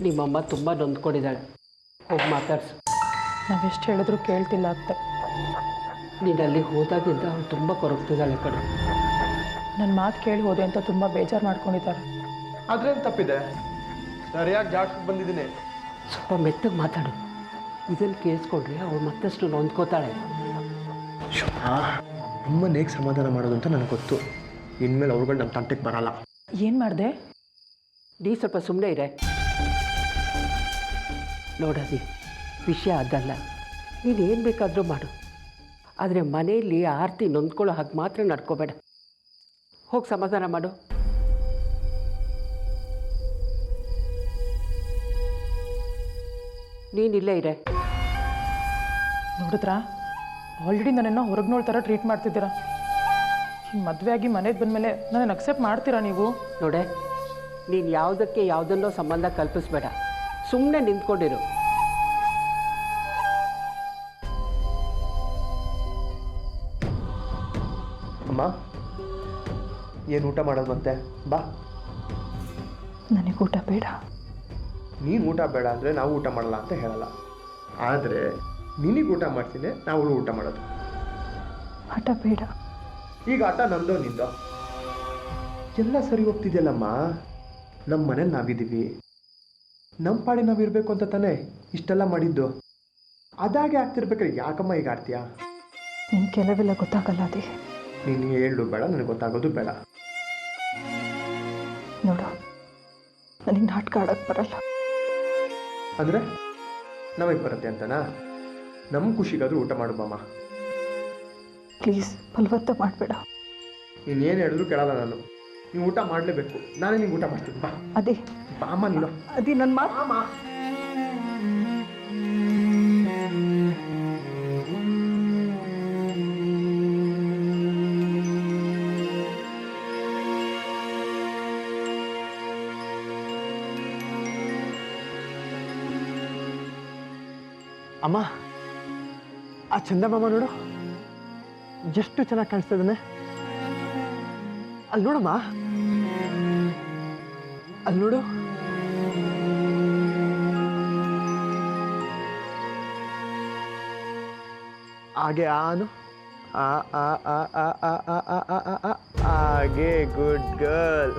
ನಿಮ್ಮಮ್ಮ ತುಂಬ ನೊಂದ್ಕೊಂಡಿದ್ದಾಳೆ, ಹೋಗಿ ಮಾತಾಡ್ಸು. ನಾವೆಷ್ಟು ಹೇಳಿದ್ರು ಕೇಳ್ತಿಲ್ಲ ಅತ್ತೆ. ನೀನು ಅಲ್ಲಿ ಹೋದಾಗಿಂದ ಅವಳು ತುಂಬ ಕೊರಗ್ತಿದ್ದಾಳೆ ಕಡೆ. ನನ್ನ ಮಾತು ಕೇಳಿ ಹೋದೆ ಅಂತ ತುಂಬ ಬೇಜಾರು ಮಾಡ್ಕೊಂಡಿದ್ದಾರೆ. ಅದ್ರೇನು ತಪ್ಪಿದೆ? ಸರಿಯಾಗಿ ಜಾಡ್ಸ್ಬಿಟ್ಟು ಬಂದಿದ್ದೀನಿ. ಸ್ವಲ್ಪ ಮೆತ್ತಗೆ ಮಾತಾಡು. ಇದನ್ನು ಕೇಳಿಸ್ಕೊಂಡ್ರೆ ಅವಳು ಮತ್ತಷ್ಟು ನೊಂದ್ಕೋತಾಳೆ. ಅಮ್ಮನ ಹೇಗೆ ಸಮಾಧಾನ ಮಾಡೋದು ಅಂತ ನನಗೆ ಗೊತ್ತು. ಇನ್ಮೇಲೆ ಅವ್ರುಗಳು ನಮ್ಮ ತಂಟೆಗೆ ಬರಲ್ಲ. ಏನು ಮಾಡಿದೆ? ನೀ ಸ್ವಲ್ಪ ಸುಮ್ಮನೆ ಇರೆ. ನೋಡದಿ, ವಿಷಯ ಅದಲ್ಲ. ನೀನು ಏನು ಬೇಕಾದರೂ ಮಾಡು, ಆದರೆ ಮನೆಯಲ್ಲಿ ಆರತಿ ನೊಂದ್ಕೊಳ್ಳೋ ಹಾಗೆ ಮಾತ್ರ ನಡ್ಕೋಬೇಡ. ಹೋಗಿ ಸಮಾಧಾನ ಮಾಡು. ನೀನಿಲ್ಲೇ ಇರೆ. ನೋಡಿದ್ರಾ, ಆಲ್ರೆಡಿ ನನ್ನನ್ನು ಹೊರಗೆ ನೋಡ್ತಾರ ಟ್ರೀಟ್ ಮಾಡ್ತಿದ್ದೀರಾ. ಮದುವೆ ಆಗಿ ಮನೆಗೆ ಬಂದಮೇಲೆ ನನ್ನನ್ನು ಅಕ್ಸೆಪ್ಟ್ ಮಾಡ್ತೀರಾ ನೀವು? ನೋಡೆ, ನೀನು ಯಾವುದಕ್ಕೆ ಯಾವುದನ್ನೋ ಸಂಬಂಧ ಕಲ್ಪಿಸ್ಬೇಡ, ಸುಮ್ಮನೆ ನಿಂತ್ಕೊಂಡಿರು. ಅಮ್ಮ, ಏನು ಊಟ ಮಾಡೋದು ಮತ್ತೆ? ಬಾ. ನನಗೆ ಊಟ ಬೇಡ. ನೀನು ಊಟ ಬೇಡ ಅಂದರೆ ನಾವು ಊಟ ಮಾಡಲ್ಲ ಅಂತ ಹೇಳಲ್ಲ, ಆದರೆ ನಿನಗೆ ಊಟ ಮಾಡ್ತೀನಿ, ನಾವು ಊಟ ಮಾಡೋದು. ಹಠ ಬೇಡ. ಈಗ ಆಟ ನಂದೋ ನಿಂದೋ ಎಲ್ಲ ಸರಿ ಹೋಗ್ತಿದೆಯಲ್ಲಮ್ಮ. ನಮ್ಮ ಮನೇಲಿ ನಾವಿದ್ದೀವಿ, ನಮ್ಮ ಪಾಡಿ ನಾವಿರಬೇಕು ಅಂತ ತಾನೇ ಇಷ್ಟೆಲ್ಲ ಮಾಡಿದ್ದು. ಅದಾಗೆ ಆಗ್ತಿರ್ಬೇಕಾದ್ರೆ ಯಾಕಮ್ಮ ಈಗ ಆಡ್ತೀಯಾ? ನಿನ್ನ ಕೆಲವೆಲ್ಲ ಗೊತ್ತಾಗಲ್ಲ ಅದೇ. ನೀನು ಹೇಳು ಬೇಡ, ನನಗೆ ಗೊತ್ತಾಗೋದು ಬೇಡ. ನೋಡು, ನನಗೆ ನಾಟಕ ಆಡೋಕ್ಕೆ ಬರಲ್ಲ. ಅಂದರೆ ನಮಗೆ ಬರುತ್ತೆ ಅಂತನಾ? ನಮ್ಮ ಖುಷಿಗಾದರೂ ಊಟ ಮಾಡುಬಮ್ಮ. ಪ್ಲೀಸ್ ಬಲವಂತ ಮಾಡಬೇಡ. ನೀನೇನು ಹೇಳಿದ್ರು ಕೇಳಲ್ಲ ನಾನು. ನೀವು ಊಟ ಮಾಡಲೇಬೇಕು. ನಾನೇ ನಿಂಗೆ ಊಟ ಮಾಡ್ತೀನಿ. ಬಾ ಅದೇ ಬಾಮ್ಮ ನೀನು. ಅದೇ ನನ್ನ ಮಾತು. ಅಮ್ಮ, ಆ ಚಂದಮಾಮ ನೋಡು, ಎಷ್ಟು ಚೆನ್ನಾಗಿ ಕಾಣಿಸ್ತಾ ಇದ್ದಾನೆ. ಅಲ್ಲಿ ನೋಡಮ್ಮ, ಅಲ್ಲಿ ನೋಡು. ಹಾಗೆ ಆನು, ಹಾಗೆ ಗುಡ್ ಗರ್ಲ್.